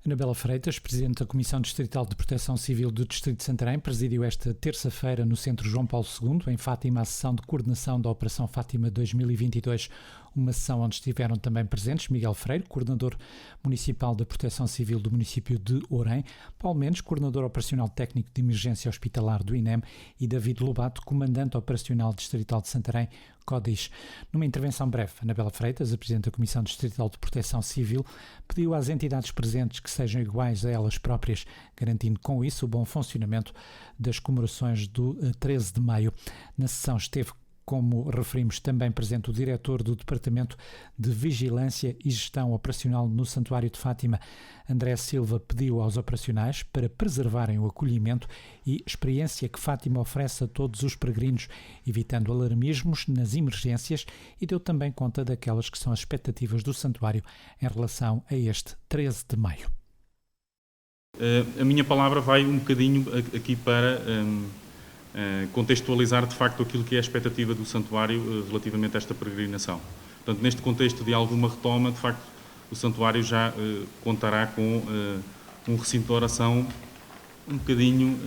Anabela Freitas, Presidente da Comissão Distrital de Proteção Civil do Distrito de Santarém, presidiu esta terça-feira no Centro João Paulo II, em Fátima, a sessão de coordenação da Operação Fátima 2022, uma sessão onde estiveram também presentes Miguel Freire, Coordenador Municipal da Proteção Civil do município de Ourém, Paulo Mendes, Coordenador Operacional Técnico de Emergência Hospitalar do INEM e David Lobato, Comandante Operacional Distrital de Santarém, CODIS. Numa intervenção breve, Anabela Freitas, a Presidente da Comissão Distrital de Proteção Civil, pediu às entidades presentes que sejam iguais a elas próprias, garantindo com isso o bom funcionamento das comemorações do 13 de maio. Na sessão esteve, como referimos, também presente o diretor do Departamento de Vigilância e Gestão Operacional no Santuário de Fátima. André Silva pediu aos operacionais para preservarem o acolhimento e experiência que Fátima oferece a todos os peregrinos, evitando alarmismos nas emergências, e deu também conta daquelas que são as expectativas do santuário em relação a este 13 de maio. A minha palavra vai um bocadinho aqui para contextualizar de facto aquilo que é a expectativa do santuário relativamente a esta peregrinação. Portanto, neste contexto de alguma retoma, de facto, o santuário já contará com um recinto de oração um bocadinho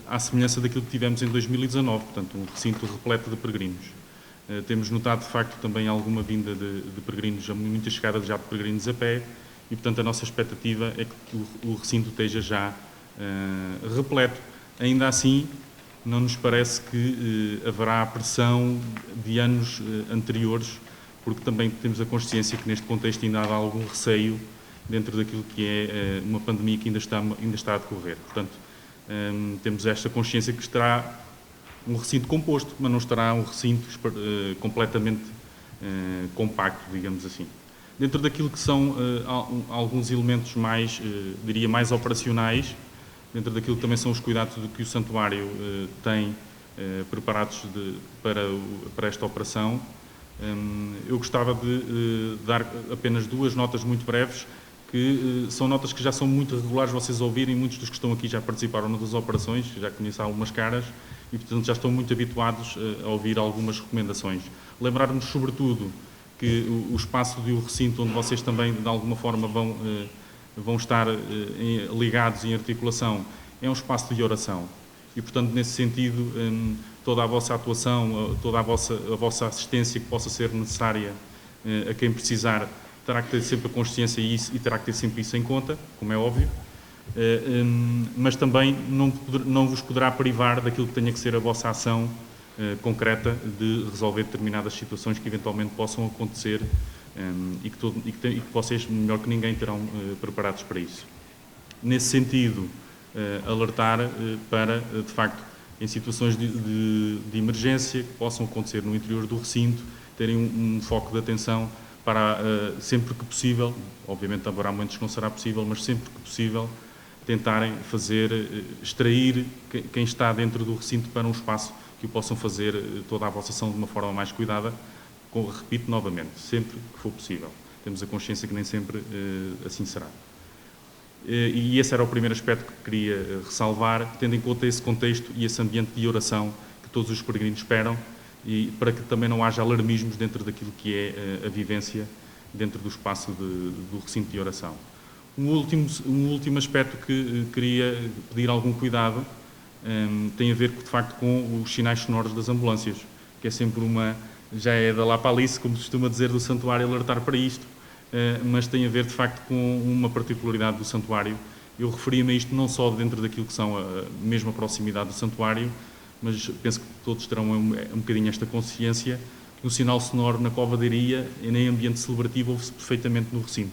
à semelhança daquilo que tivemos em 2019, portanto, um recinto repleto de peregrinos. Temos notado, de facto, também alguma vinda de peregrinos, muita chegada já de peregrinos a pé, e, portanto, a nossa expectativa é que o recinto esteja já repleto. Ainda assim, não nos parece que haverá pressão de anos anteriores, porque também temos a consciência que neste contexto ainda há algum receio dentro daquilo que é uma pandemia que ainda está a decorrer. Portanto, temos esta consciência que estará um recinto composto, mas não estará um recinto completamente compacto, digamos assim. Dentro daquilo que são alguns elementos mais, diria, mais operacionais, dentro daquilo que também são os cuidados que o santuário tem preparados para esta operação, eu gostava de dar apenas duas notas muito breves, que são notas que já são muito regulares, vocês ouvirem, muitos dos que estão aqui já participaram das operações, já conhecem algumas caras e, portanto, já estão muito habituados a ouvir algumas recomendações. Lembrarmos, sobretudo, que o espaço do recinto onde vocês também, de alguma forma, vão estar ligados em articulação, é um espaço de oração. E, portanto, nesse sentido, toda a vossa atuação, toda a vossa assistência que possa ser necessária a quem precisar, terá que ter sempre a consciência disso e terá que ter sempre isso em conta, como é óbvio, mas também não vos poderá privar daquilo que tenha que ser a vossa ação concreta de resolver determinadas situações que eventualmente possam acontecer e que vocês, melhor que ninguém, terão preparados para isso. Nesse sentido, alertar para, de facto, em situações de emergência que possam acontecer no interior do recinto, terem um foco de atenção para, sempre que possível, obviamente haverá momentos que não será possível, mas sempre que possível, tentarem extrair quem está dentro do recinto para um espaço que o possam fazer toda a vossa ação de uma forma mais cuidada, repito novamente, sempre que for possível. Temos a consciência que nem sempre assim será. E esse era o primeiro aspecto que queria ressalvar, tendo em conta esse contexto e esse ambiente de oração que todos os peregrinos esperam, e para que também não haja alarmismos dentro daquilo que é a vivência dentro do espaço do recinto de oração. Um último aspecto que queria pedir algum cuidado tem a ver, de facto, com os sinais sonoros das ambulâncias, que é sempre já é da lá para Alice, como se costuma dizer, do santuário alertar para isto, mas tem a ver, de facto, com uma particularidade do santuário. Eu referia-me a isto não só dentro daquilo que são a mesma proximidade do santuário, mas penso que todos terão um bocadinho esta consciência que o sinal sonoro na Cova da Iria e em ambiente celebrativo ouve-se perfeitamente no recinto.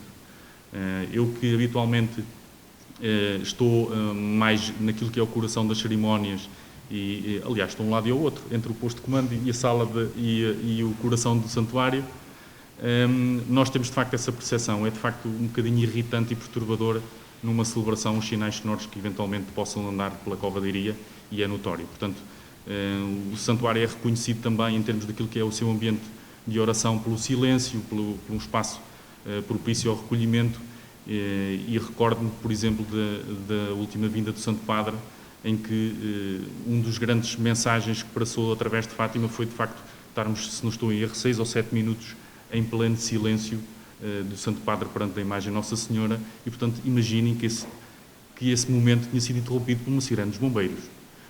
Eu que habitualmente estou mais naquilo que é o coração das cerimónias e aliás, estou um lado e ao outro, entre o posto de comando e a sala e o coração do santuário, nós temos de facto essa percepção. É de facto um bocadinho irritante e perturbador numa celebração os sinais sonoros que eventualmente possam andar pela Cova da Iria, e é notório. Portanto, o santuário é reconhecido também em termos daquilo que é o seu ambiente de oração pelo silêncio, por um espaço propício ao recolhimento, e recordo-me, por exemplo, da última vinda do Santo Padre, em que um dos grandes mensagens que passou através de Fátima foi, de facto, estarmos, se não estou em erro, 6 ou 7 minutos em pleno silêncio do Santo Padre perante a imagem Nossa Senhora e, portanto, imaginem que esse momento tinha sido interrompido por uma sirene dos bombeiros,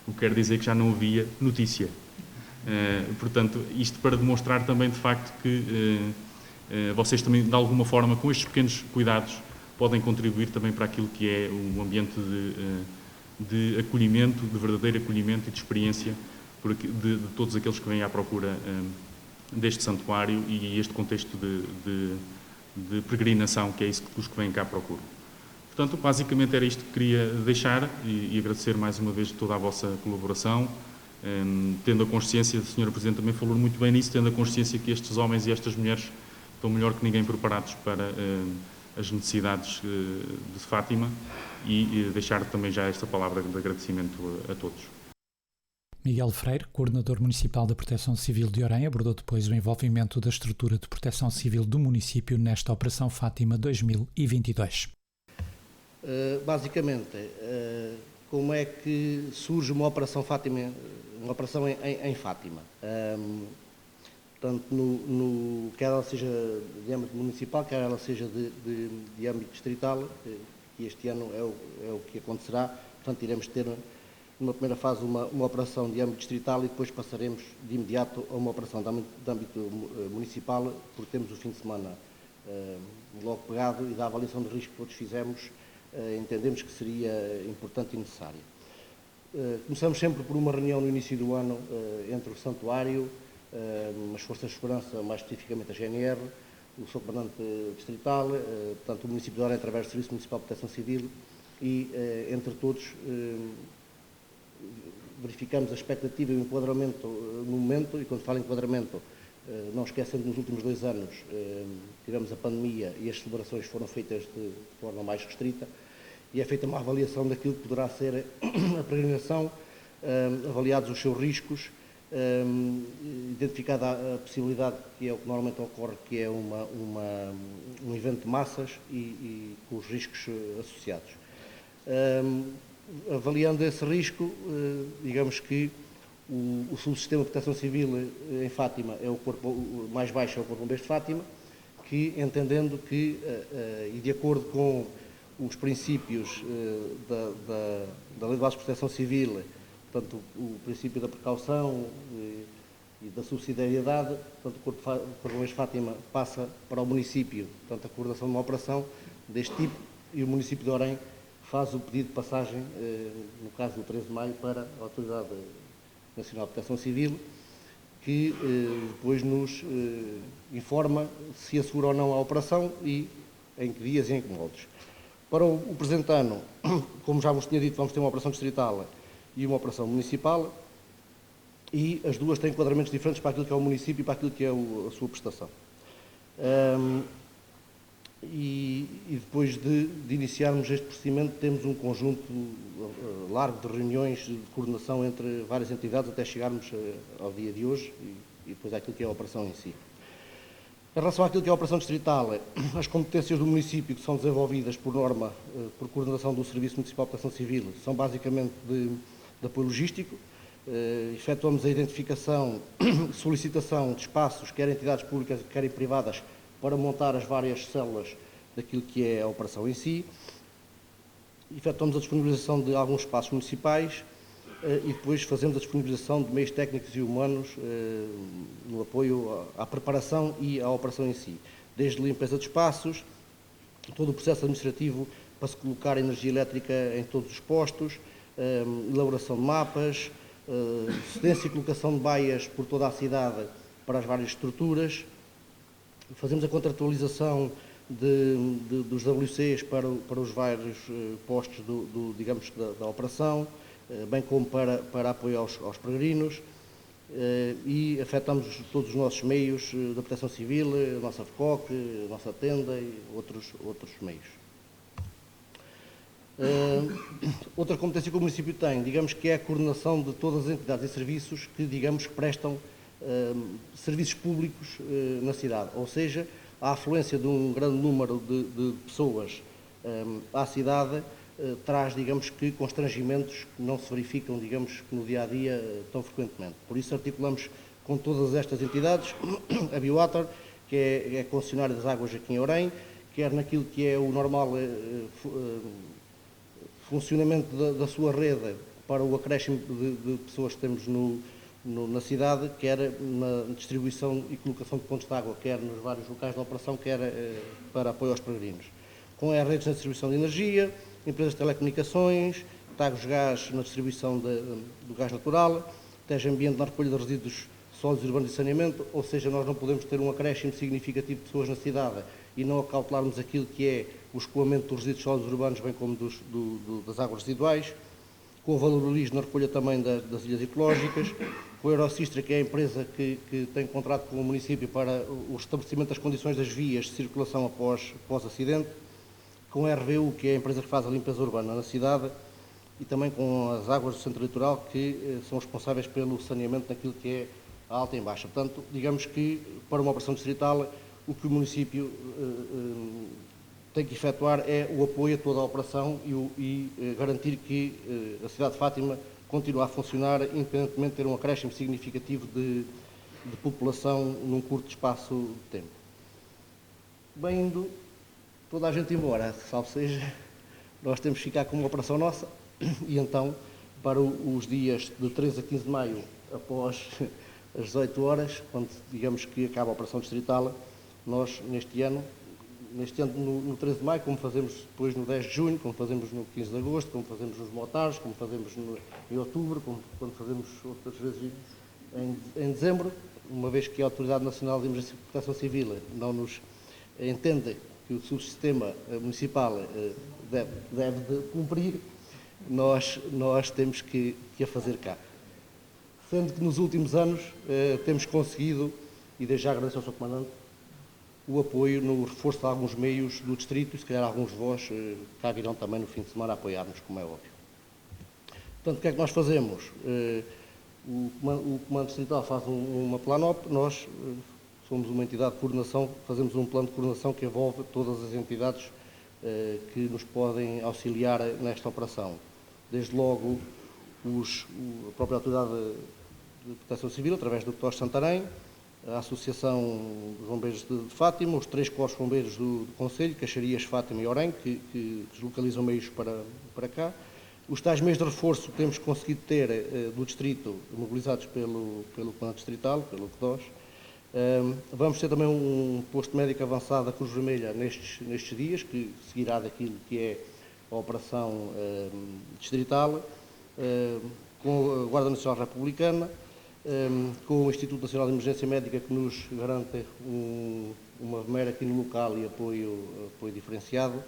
o que quer dizer que já não havia notícia. Portanto, isto para demonstrar também, de facto, que vocês também, de alguma forma, com estes pequenos cuidados, podem contribuir também para aquilo que é um ambiente de acolhimento, de verdadeiro acolhimento e de experiência de todos aqueles que vêm à procura deste santuário e este contexto de peregrinação, que é isso que os que vêm cá procuram. Portanto, basicamente era isto que queria deixar e agradecer mais uma vez toda a vossa colaboração, tendo a consciência, a Sra. Presidente também falou muito bem nisso, tendo a consciência que estes homens e estas mulheres estão melhor que ninguém preparados para as necessidades de Fátima e deixar também já esta palavra de agradecimento a todos. Miguel Freire, coordenador municipal da Proteção Civil de Orem, abordou depois o envolvimento da estrutura de proteção civil do município nesta Operação Fátima 2022. Basicamente, como é que surge uma Operação Fátima, uma operação em Fátima? Portanto, quer ela seja de âmbito municipal, quer ela seja de âmbito distrital, e este ano é o que acontecerá. Portanto, iremos ter, numa primeira fase, uma operação de âmbito distrital e depois passaremos de imediato a uma operação de âmbito municipal, porque temos o fim de semana logo pegado e da avaliação de risco que todos fizemos, entendemos que seria importante e necessário. Começamos sempre por uma reunião no início do ano entre o Santuário, as Forças de Segurança, mais especificamente a GNR, o Sr. Comandante Distrital, portanto o município de Orem através do Serviço Municipal de Proteção Civil e, entre todos, verificamos a expectativa e o enquadramento no momento, e quando falo em enquadramento, não esquecendo que nos últimos 2 anos tivemos a pandemia e as celebrações foram feitas de forma mais restrita e é feita uma avaliação daquilo que poderá ser a peregrinação, avaliados os seus riscos, identificada a possibilidade, que é o que normalmente ocorre, que é um evento de massas e com os riscos associados. Avaliando esse risco, digamos que o subsistema de proteção civil em Fátima é o corpo mais baixo, é o Corpo de Bombeiros de Fátima, que, entendendo que, e de acordo com os princípios da Lei de Bases de Proteção Civil, portanto, o princípio da precaução e da subsidiariedade, portanto, o Corpo de Bombeiros de Fátima passa para o município, portanto, a coordenação de uma operação deste tipo, e o município de Orem faz o pedido de passagem, no caso do 13 de maio, para a Autoridade Nacional de Proteção Civil, que depois nos informa se assegura ou não a operação e em que dias e em que moldes. Para o presente ano, como já vos tinha dito, vamos ter uma operação distrital e uma operação municipal, e as duas têm enquadramentos diferentes para aquilo que é o município e para aquilo que é a sua prestação. E depois de iniciarmos este procedimento, temos um conjunto largo de reuniões de coordenação entre várias entidades até chegarmos ao dia de hoje e depois àquilo que é a operação em si. Em relação àquilo que é a operação distrital, as competências do município que são desenvolvidas por norma, por coordenação do Serviço Municipal de Proteção Civil, são basicamente de apoio logístico. Efetuamos a identificação, solicitação de espaços, quer entidades públicas, quer privadas, para montar as várias células daquilo que é a operação em si. Efetuamos a disponibilização de alguns espaços municipais e depois fazemos a disponibilização de meios técnicos e humanos no apoio à preparação e à operação em si. Desde limpeza de espaços, todo o processo administrativo para se colocar energia elétrica em todos os postos, elaboração de mapas, cedência e colocação de baias por toda a cidade para as várias estruturas. Fazemos a contratualização dos WCs para os vários postos digamos, da operação, bem como para apoio aos peregrinos, e afetamos todos os nossos meios da proteção civil, a nossa FCOC, a nossa tenda e outros meios. Outra competência que o município tem, digamos que é a coordenação de todas as entidades e serviços que, digamos, que prestam serviços públicos na cidade, ou seja, a afluência de um grande número de pessoas à cidade traz, digamos que, constrangimentos que não se verificam, digamos, no dia-a-dia tão frequentemente. Por isso articulamos com todas estas entidades, a Biowater, que é concessionária das águas aqui em Orém, quer naquilo que é o normal funcionamento da sua rede para o acréscimo de pessoas que temos na cidade, quer na distribuição e colocação de pontos de água, quer nos vários locais de operação, quer para apoio aos peregrinos. Com as redes na distribuição de energia, empresas de telecomunicações, Tagus Gás na distribuição do gás natural, TEG Ambiente na recolha de resíduos sólidos urbanos e saneamento, ou seja, nós não podemos ter um acréscimo significativo de pessoas na cidade e não acautelarmos aquilo que é o escoamento dos resíduos sólidos urbanos, bem como das águas residuais, com o Valorizo na recolha também das ilhas ecológicas, com a Eurosistra, que é a empresa que tem contrato com o município para o estabelecimento das condições das vias de circulação após acidente, com a RVU, que é a empresa que faz a limpeza urbana na cidade, e também com as águas do Centro Litoral, que são responsáveis pelo saneamento naquilo que é a alta e baixa. Portanto, digamos que para uma operação distrital, o que o município tem que efetuar é o apoio a toda a operação e garantir que a cidade de Fátima continue a funcionar, independentemente de ter um acréscimo significativo de população num curto espaço de tempo. Bem indo toda a gente embora, salvo seja, nós temos que ficar com uma operação nossa e então, para os dias de 13 a 15 de maio, após as 18 horas, quando digamos que acaba a operação distrital, nós neste ano no 13 de maio, como fazemos depois no 10 de junho, como fazemos no 15 de agosto, como fazemos nos motares, como fazemos em outubro, como quando fazemos outras vezes em dezembro, uma vez que a Autoridade Nacional de Emergência e Proteção Civil não nos entende que o subsistema municipal deve cumprir, nós temos que a fazer cá. Sendo que nos últimos anos temos conseguido, e desde já agradeço ao Sr. Comandante, o apoio no reforço de alguns meios do distrito e se calhar alguns de vós cá virão também no fim de semana a apoiar-nos, como é óbvio. Portanto, o que é que nós fazemos? O Comando Distrital faz uma planop, nós somos uma entidade de coordenação, fazemos um plano de coordenação que envolve todas as entidades que nos podem auxiliar nesta operação. Desde logo a própria Autoridade de Proteção Civil, através do PTOS Santarém, a Associação dos Bombeiros de Fátima, os 3 corpos bombeiros do Conselho, Caxarias, Fátima e Orém, que deslocalizam meios para cá. Os tais meios de reforço que temos conseguido ter do Distrito, mobilizados pelo Comando Distrital, pelo PTOS. Vamos ter também um posto médico avançado da Cruz Vermelha nestes dias, que seguirá daquilo que é a operação distrital, com a Guarda Nacional Republicana, com o Instituto Nacional de Emergência Médica, que nos garante uma mera aqui no local e apoio diferenciado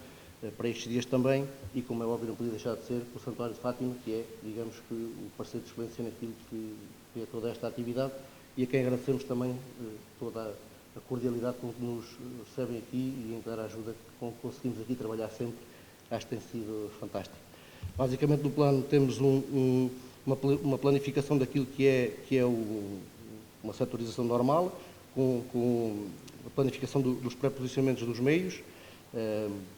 para estes dias também, e como é óbvio não podia deixar de ser, o Santuário de Fátima, que é, digamos que, o parceiro de excelência naquilo que é toda esta atividade, e a quem agradecemos também toda a cordialidade com que nos recebem aqui e em toda a ajuda com que conseguimos aqui trabalhar sempre. Acho que tem sido fantástico. Basicamente, no plano temos uma planificação daquilo que é uma setorização normal, com a planificação dos pré-posicionamentos dos meios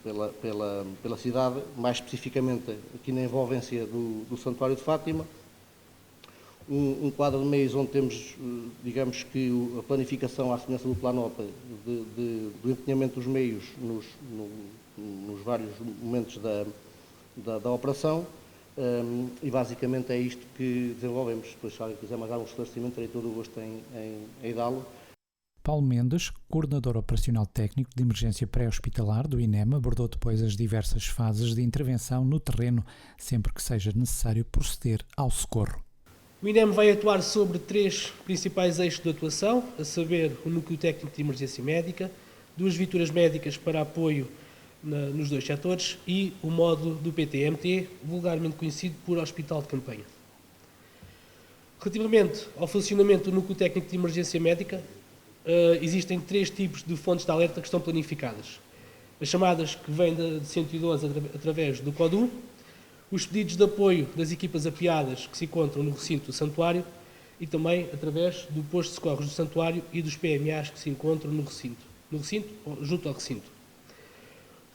pela cidade, mais especificamente aqui na envolvência do Santuário de Fátima, um quadro de meios onde temos, digamos que a planificação à semelhança do Planop do empenhamento dos meios nos vários momentos da operação. E basicamente é isto que desenvolvemos. Depois, se alguém quiser mais algum esclarecimento, terei todo o gosto em dá-lo. Paulo Mendes, coordenador operacional técnico de emergência pré-hospitalar do INEM, abordou depois as diversas fases de intervenção no terreno, sempre que seja necessário proceder ao socorro. O INEM vai atuar sobre 3 principais eixos de atuação, a saber, o Núcleo Técnico de Emergência Médica, 2 viaturas médicas para apoio nos 2 setores e o módulo do PTMT, vulgarmente conhecido por Hospital de Campanha. Relativamente ao funcionamento do Núcleo Técnico de Emergência Médica, existem 3 tipos de fontes de alerta que estão planificadas. As chamadas que vêm de 112 através do CODU, os pedidos de apoio das equipas apiadas que se encontram no recinto do santuário e também através do posto de socorros do santuário e dos PMAs que se encontram no recinto ou junto ao recinto.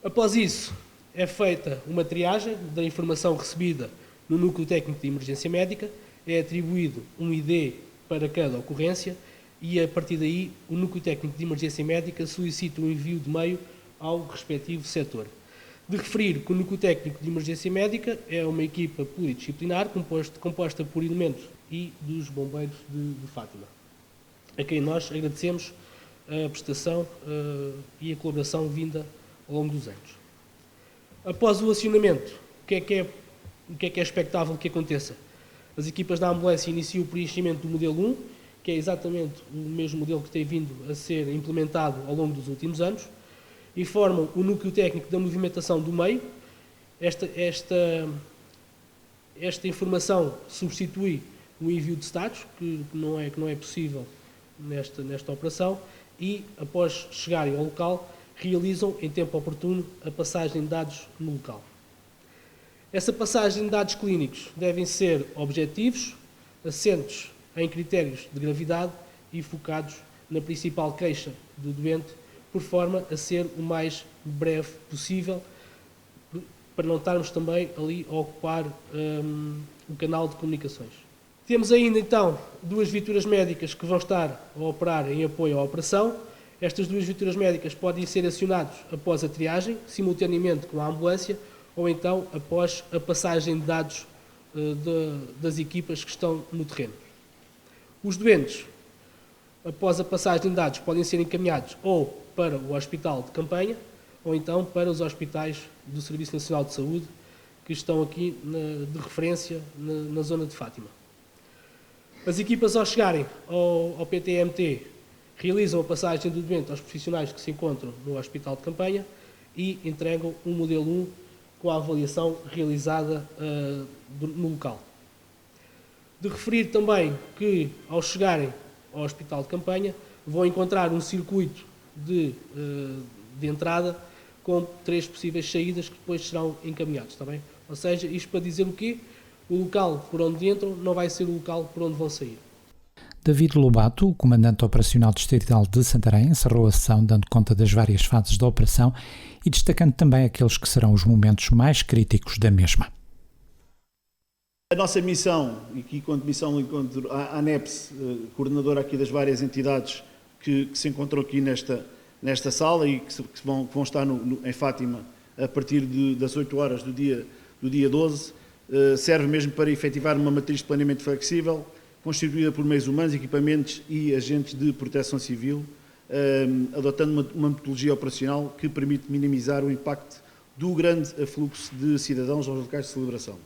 Após isso, é feita uma triagem da informação recebida no Núcleo Técnico de Emergência Médica, é atribuído um ID para cada ocorrência e a partir daí o Núcleo Técnico de Emergência Médica solicita o envio de meio ao respectivo setor. De referir que o Núcleo Técnico de Emergência Médica é uma equipa pluridisciplinar composta por elementos e dos bombeiros de Fátima, a quem nós agradecemos a prestação e a colaboração vinda ao longo dos anos. Após o acionamento, o que é expectável que aconteça? As equipas da ambulância iniciam o preenchimento do modelo 1, que é exatamente o mesmo modelo que tem vindo a ser implementado ao longo dos últimos anos, e formam o núcleo técnico da movimentação do meio. Esta informação substitui o envio de status, que não é possível nesta operação, e após chegarem ao local, realizam em tempo oportuno a passagem de dados no local. Essa passagem de dados clínicos devem ser objetivos, assentes em critérios de gravidade e focados na principal queixa do doente, por forma a ser o mais breve possível, para não estarmos também ali a ocupar o canal de comunicações. Temos ainda, então, 2 viaturas médicas que vão estar a operar em apoio à operação. Estas 2 viaturas médicas podem ser acionadas após a triagem, simultaneamente com a ambulância, ou então após a passagem de dados das equipas que estão no terreno. Os doentes, após a passagem de dados, podem ser encaminhados ou para o hospital de campanha, ou então para os hospitais do Serviço Nacional de Saúde, que estão aqui de referência na zona de Fátima. As equipas, ao chegarem ao PTMT, realizam a passagem do doente aos profissionais que se encontram no hospital de campanha e entregam um modelo 1 com a avaliação realizada no local. De referir também que, ao chegarem ao hospital de campanha, vão encontrar um circuito de entrada com 3 possíveis saídas que depois serão encaminhados, está bem? Ou seja, isto para dizer o quê? O local por onde entram não vai ser o local por onde vão sair. David Lobato, o comandante operacional distrital de Santarém, encerrou a sessão dando conta das várias fases da operação e destacando também aqueles que serão os momentos mais críticos da mesma. A nossa missão, e aqui quanto missão encontro a ANEPS, coordenadora aqui das várias entidades que se encontram aqui nesta sala e que vão estar em Fátima a partir das 8 horas do dia 12, serve mesmo para efetivar uma matriz de planeamento flexível, constituída por meios humanos, equipamentos e agentes de proteção civil, adotando uma metodologia operacional que permite minimizar o impacto do grande afluxo de cidadãos aos locais de celebração.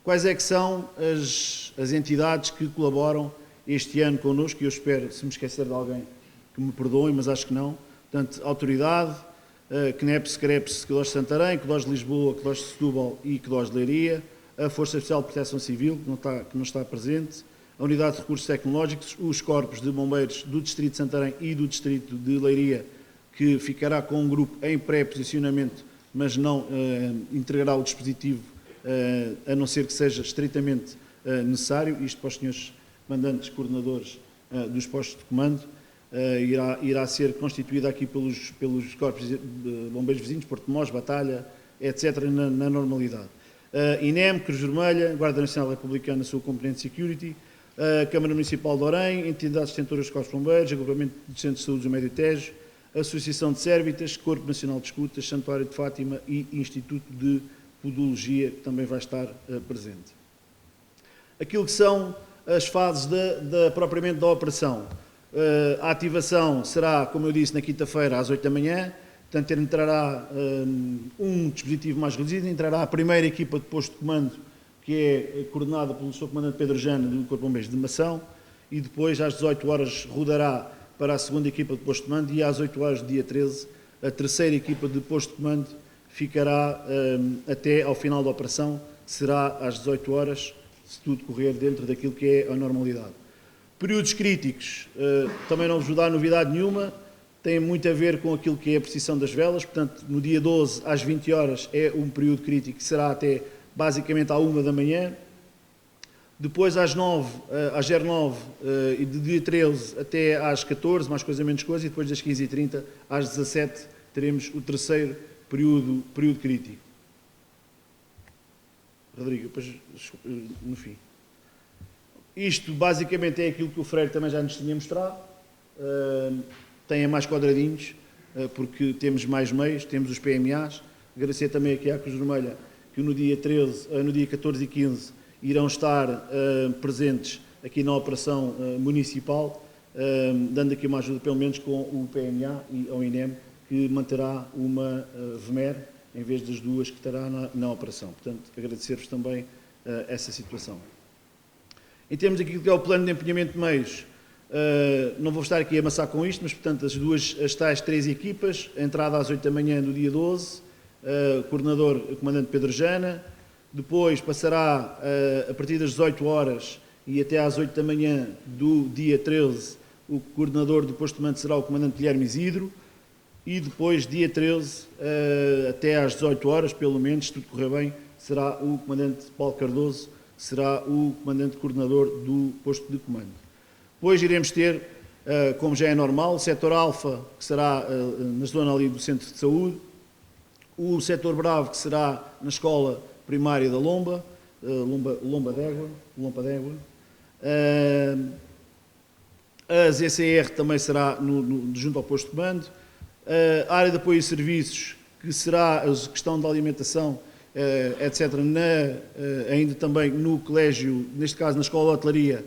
Quais é que são as entidades que colaboram este ano connosco? E eu espero, se me esquecer de alguém, que me perdoem, mas acho que não. Portanto, Autoridade, CNEPS, CREPS, CDOS de Santarém, CDOS de Lisboa, CDOS de Setúbal e CDOS de Leiria, a Força Especial de Proteção Civil, que não está presente, a Unidade de Recursos Tecnológicos, os corpos de bombeiros do Distrito de Santarém e do Distrito de Leiria, que ficará com um grupo em pré-posicionamento, mas não integrará o dispositivo, a não ser que seja estritamente necessário. Isto para os senhores mandantes, coordenadores dos postos de comando, irá ser constituída aqui pelos corpos de bombeiros vizinhos, Porto de Mós, Batalha, etc., na normalidade. INEM, Cruz Vermelha, Guarda Nacional Republicana, na sua componente Security, a Câmara Municipal de Orem, entidades detentoras de corpos de bombeiros, agrupamento de centros de saúde do Médio Tejo, Associação de Sérvitas, Corpo Nacional de Escutas, Santuário de Fátima e Instituto de Podologia, que também vai estar presente. Aquilo que são as fases propriamente da operação. A ativação será, como eu disse, na quinta-feira às 8 da manhã, portanto entrará um dispositivo mais reduzido, entrará a primeira equipa de posto de comando, que é coordenada pelo Sr. Comandante Pedro Jana, do Corpo de Bombeiros de Mação, e depois às 18 horas rodará para a segunda equipa de posto de comando e às 8 horas do dia 13 a terceira equipa de posto de comando ficará até ao final da operação, será às 18 horas, se tudo correr dentro daquilo que é a normalidade. Períodos críticos, também não vos dá novidade nenhuma, tem muito a ver com aquilo que é a precisão das velas, portanto, no dia 12 às 20 horas é um período crítico que será até basicamente à 1 da manhã, depois às 09 e do dia 13 até às 14, mais coisa menos coisa, e depois das 15h30 às 17 teremos o terceiro período crítico. Rodrigo, depois no fim. Isto basicamente é aquilo que o Freire também já nos tinha mostrado. Tem mais quadradinhos, porque temos mais meios, temos os PMAs. Agradecer também aqui à Cruz Vermelha que no dia 14 e 15 irão estar presentes aqui na operação municipal, dando aqui uma ajuda pelo menos com o PMA e ao INEM, que manterá uma VMER em vez das duas que estará na operação. Portanto, agradecer-vos também essa situação. Em termos daquilo que é o plano de empenhamento de meios, não vou estar aqui a amassar com isto, mas, portanto, as tais 3 equipas, a entrada às 8 da manhã do dia 12, coordenador, o comandante Pedro Jana, depois passará a partir das 18 horas e até às 8 da manhã do dia 13, o coordenador do posto de comando será o comandante Guilherme Isidro, e depois, dia 13, até às 18 horas, pelo menos, se tudo correr bem, será o comandante Paulo Cardoso, que será o comandante coordenador do posto de comando. Depois iremos ter, como já é normal, o setor Alfa, que será na zona ali do centro de saúde, o setor Bravo, que será na escola primária da Lomba, Lomba d'Égua. A ZCR também será junto ao posto de comando. A área de apoio e serviços, que será a questão da alimentação, etc., ainda também no colégio, neste caso na escola de hotelaria,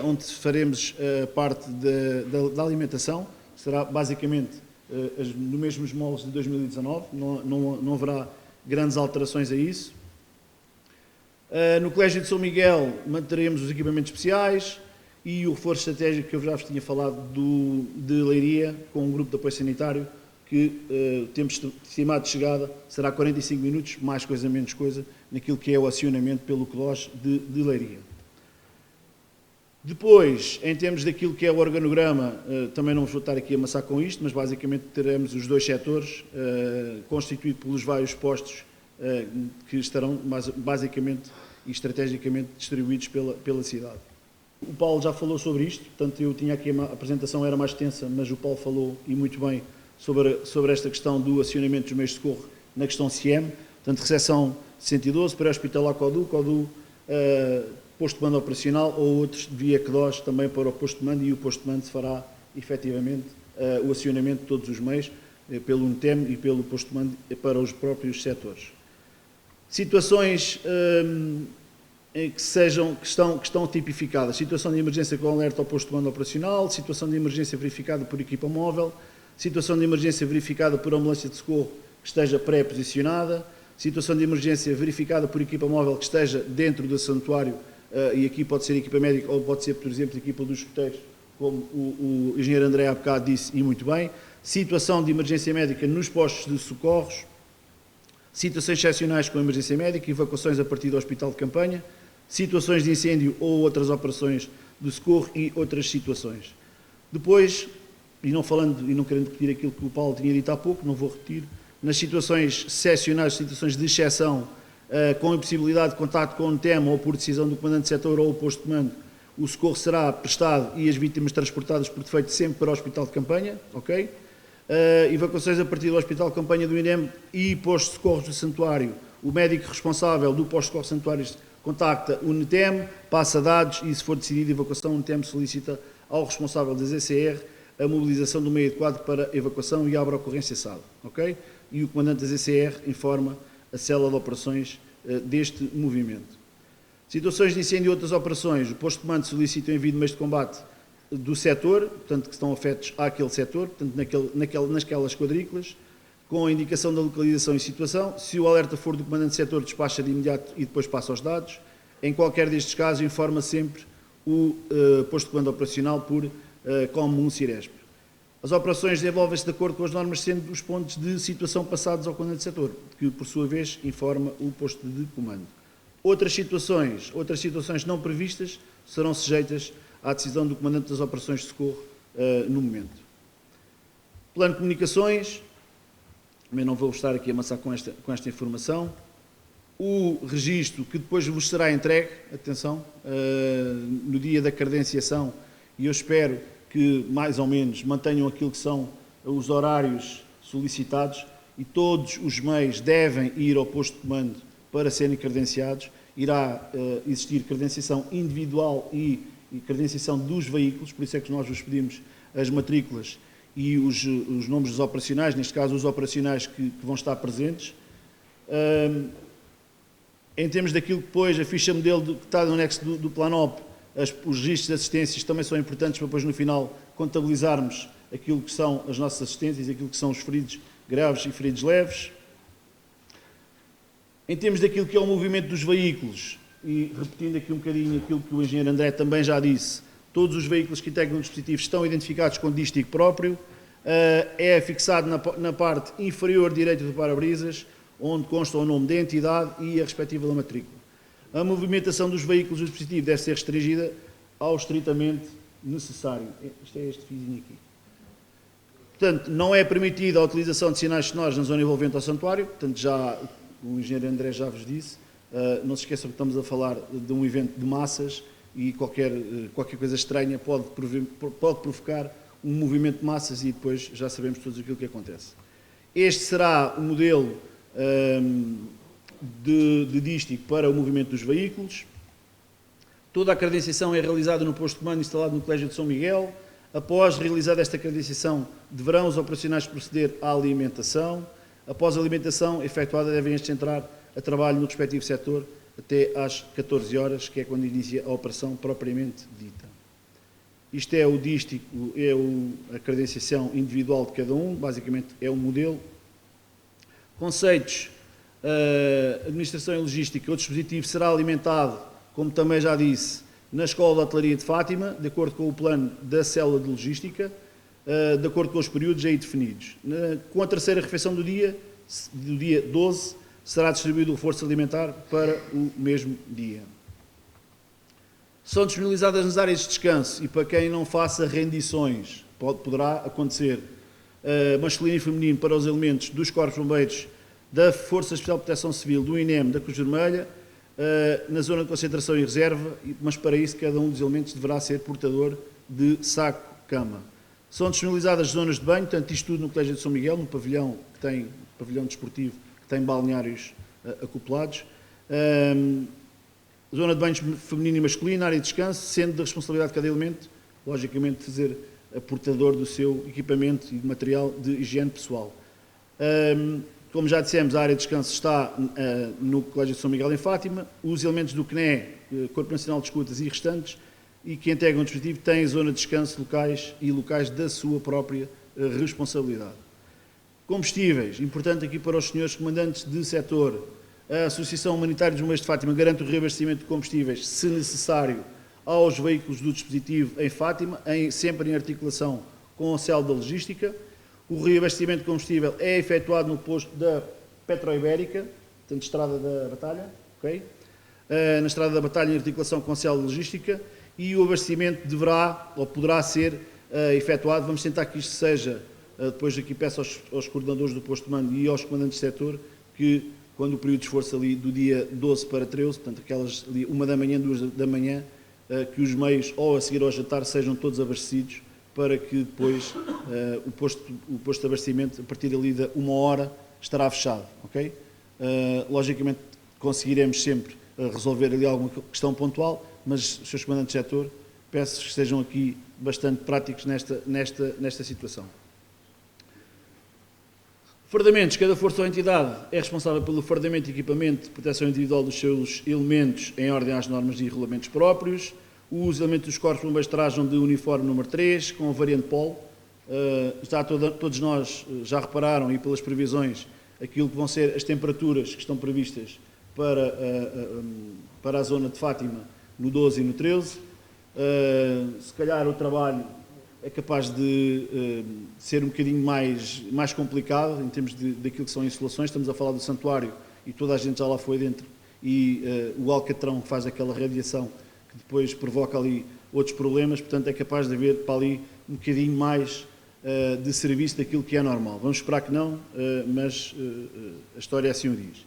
onde faremos parte da alimentação, será basicamente nos mesmos moldes de 2019, não haverá grandes alterações a isso. No colégio de São Miguel manteremos os equipamentos especiais e o reforço estratégico que eu já vos tinha falado de Leiria, com um grupo de apoio sanitário, que temos estimado de chegada, será 45 minutos, mais coisa, menos coisa, naquilo que é o acionamento pelo CLOS de Leiria. Depois, em termos daquilo que é o organograma, também não vou estar aqui a amassar com isto, mas basicamente teremos os 2 setores, constituídos pelos vários postos que estarão basicamente e estrategicamente distribuídos pela cidade. O Paulo já falou sobre isto, portanto eu tinha aqui, a apresentação era mais extensa, mas o Paulo falou, e muito bem, sobre esta questão do acionamento dos meios de socorro na questão CIEM, portanto recepção 112, pré-hospitalar CODU, posto de mando operacional ou outros via CDOS também para o posto de mando, e o posto de mando se fará efetivamente o acionamento de todos os meios pelo UNTEM e pelo posto de mando para os próprios setores. Situações que estão tipificadas: situação de emergência com alerta ao posto de mando operacional, situação de emergência verificada por equipa móvel, situação de emergência verificada por ambulância de socorro que esteja pré-posicionada, situação de emergência verificada por equipa móvel que esteja dentro do santuário, e aqui pode ser equipa médica ou pode ser, por exemplo, equipa dos escuteiros, como o engenheiro André há bocado disse, e muito bem. Situação de emergência médica nos postos de socorros, situações excepcionais com emergência médica, evacuações a partir do hospital de campanha, situações de incêndio ou outras operações de socorro e outras situações. Depois, e não querendo repetir aquilo que o Paulo tinha dito há pouco, não vou repetir, nas situações excepcionais, situações de exceção, com impossibilidade de contacto com o NTEM ou por decisão do comandante de setor ou o posto de comando, o socorro será prestado e as vítimas transportadas por defeito sempre para o hospital de campanha, ok? Evacuações a partir do hospital de campanha do INEM e posto de socorros do santuário. O médico responsável do posto de socorros santuários contacta o NTEM, passa dados e, se for decidida a evacuação, o NTEM solicita ao responsável da ZCR a mobilização do meio adequado para evacuação e abre a ocorrência SAD, ok? E o comandante da ZCR informa a célula de operações deste movimento. Situações de incêndio e outras operações, o posto de comando solicita o envio de meios de combate do setor, portanto, que estão afetos àquele setor, portanto, naquelas quadrículas, com a indicação da localização e situação. Se o alerta for do comandante de setor, despacha de imediato e depois passa aos dados. Em qualquer destes casos, informa sempre o posto de comando operacional como um CIRESP. As operações desenvolvem-se de acordo com as normas, sendo os pontos de situação passados ao comandante de setor, que, por sua vez, informa o posto de comando. Outras situações não previstas serão sujeitas à decisão do comandante das operações de socorro no momento. Plano de comunicações, também não vou estar aqui a amassar com esta informação. O registro que depois vos será entregue, atenção, no dia da credenciação, e eu espero que mais ou menos mantenham aquilo que são os horários solicitados, e todos os meios devem ir ao posto de comando para serem credenciados, irá existir credenciação individual e credenciação dos veículos, por isso é que nós vos pedimos as matrículas e os nomes dos operacionais, neste caso os operacionais que vão estar presentes. Em termos daquilo que depois, a ficha modelo que está no anexo do Planop, os registros de assistências também são importantes para depois no final contabilizarmos aquilo que são as nossas assistências, aquilo que são os feridos graves e feridos leves. Em termos daquilo que é o movimento dos veículos, e repetindo aqui um bocadinho aquilo que o engenheiro André também já disse, todos os veículos que integram o dispositivo estão identificados com dístico próprio, é fixado na parte inferior direita do para-brisas, onde consta o nome da entidade e a respectiva da matrícula. A movimentação dos veículos do dispositivo deve ser restringida ao estritamente necessário. Isto é este fiozinho aqui. Portanto, não é permitida a utilização de sinais sonoros na zona envolvente ao santuário, portanto, já o engenheiro André já vos disse. Não se esqueçam que estamos a falar de um evento de massas e qualquer coisa estranha pode provocar um movimento de massas e depois já sabemos todos aquilo que acontece. Este será o modelo de dístico para o movimento dos veículos. Toda a credenciação é realizada no posto de comando instalado no Colégio de São Miguel. Após realizada esta credenciação, deverão os operacionais proceder à alimentação. Após a alimentação efetuada, devem estes entrar a trabalho no respectivo setor até às 14 horas, que é quando inicia a operação propriamente dita. Isto é o dístico, a credenciação individual de cada um, basicamente é um modelo. Conceitos, administração e logística, o dispositivo será alimentado, como também já disse, na Escola de Hotelaria de Fátima, de acordo com o plano da célula de logística, de acordo com os períodos aí definidos. Com a terceira refeição do dia 12, será distribuído o reforço alimentar para o mesmo dia. São disponibilizadas nas áreas de descanso e para quem não faça rendições, poderá acontecer, masculino e feminino para os elementos dos Corpos Bombeiros, da Força Especial de Proteção Civil, do INEM, da Cruz Vermelha, na zona de concentração e reserva, mas para isso cada um dos elementos deverá ser portador de saco-cama. São disponibilizadas zonas de banho, portanto isto tudo no Colégio de São Miguel, no pavilhão que tem pavilhão desportivo, que tem balneários acoplados. Zona de banhos feminino e masculino, área de descanso, sendo da responsabilidade de cada elemento, logicamente, fazer portador do seu equipamento e de material de higiene pessoal. Como já dissemos, a área de descanso está no Colégio de São Miguel em Fátima. Os elementos do CNE, Corpo Nacional de Escutas e restantes, e que integram o dispositivo, têm zona de descanso locais da sua própria responsabilidade. Combustíveis, importante aqui para os senhores comandantes de setor, a Associação Humanitária dos Bombeiros de Fátima garante o reabastecimento de combustíveis, se necessário, aos veículos do dispositivo em Fátima, sempre em articulação com a célula da logística. O reabastecimento de combustível é efetuado no posto da Petroibérica, portanto, Estrada da Batalha, ok? Na Estrada da Batalha, em articulação com a célula de logística, e o abastecimento deverá ou poderá ser efetuado. Vamos tentar que isto seja, depois aqui peço aos coordenadores do posto de mando e aos comandantes de setor, que quando o período de esforço ali do dia 12 para 13, portanto, aquelas ali 1 da manhã, 2 da manhã, que os meios, ou a seguir ao jantar, sejam todos abastecidos, para que depois o posto de abastecimento, a partir dali de 1 hora, estará fechado, ok? Logicamente, conseguiremos sempre resolver ali alguma questão pontual, mas, os seus comandantes de setor, peço que sejam aqui bastante práticos nesta situação. Fardamentos. Cada força ou entidade é responsável pelo fardamento e equipamento de proteção individual dos seus elementos em ordem às normas e regulamentos próprios. Os elementos dos Corpos Bombeiros trajam de uniforme número 3, com a variante polo. Todos nós já repararam, e pelas previsões, aquilo que vão ser as temperaturas que estão previstas para a zona de Fátima no 12 e no 13. Se calhar o trabalho é capaz de ser um bocadinho mais complicado em termos daquilo que são insolações. Estamos a falar do santuário e toda a gente já lá foi dentro, e o alcatrão que faz aquela radiação que depois provoca ali outros problemas, portanto é capaz de haver para ali um bocadinho mais de serviço daquilo que é normal. Vamos esperar que não, mas a história assim o diz.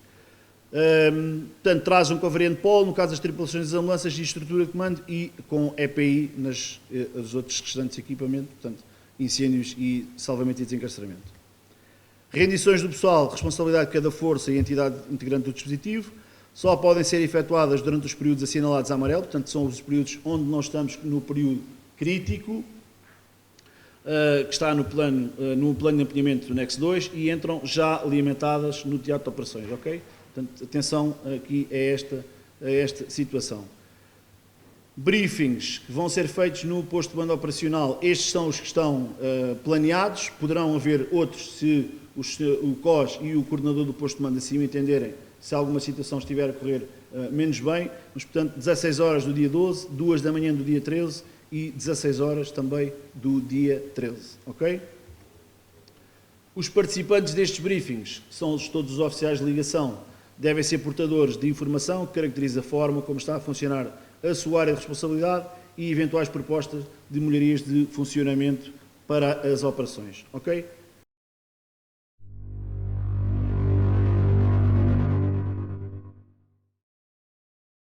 Portanto, trazem com a variante polo, no caso das tripulações das ambulâncias e estrutura de comando, e com EPI nos outros restantes equipamentos, portanto, incêndios e salvamento e desencarceramento. Rendições do pessoal, responsabilidade de cada força e entidade integrante do dispositivo. só podem ser efetuadas durante os períodos assinalados a amarelo, portanto são os períodos onde nós estamos no período crítico, que está no plano de empenhamento do anexo 2 e entram já alimentadas no teatro de operações, ok? Portanto, atenção aqui a esta situação. Briefings que vão ser feitos no posto de banda operacional, estes são os que estão planeados, poderão haver outros se o COS e o coordenador do posto de banda assim entenderem, se alguma situação estiver a correr menos bem, mas portanto 16 horas do dia 12, 2 da manhã do dia 13 e 16 horas também do dia 13, ok? Os participantes destes briefings são todos os oficiais de ligação, devem ser portadores de informação que caracteriza a forma como está a funcionar a sua área de responsabilidade e eventuais propostas de melhorias de funcionamento para as operações, ok?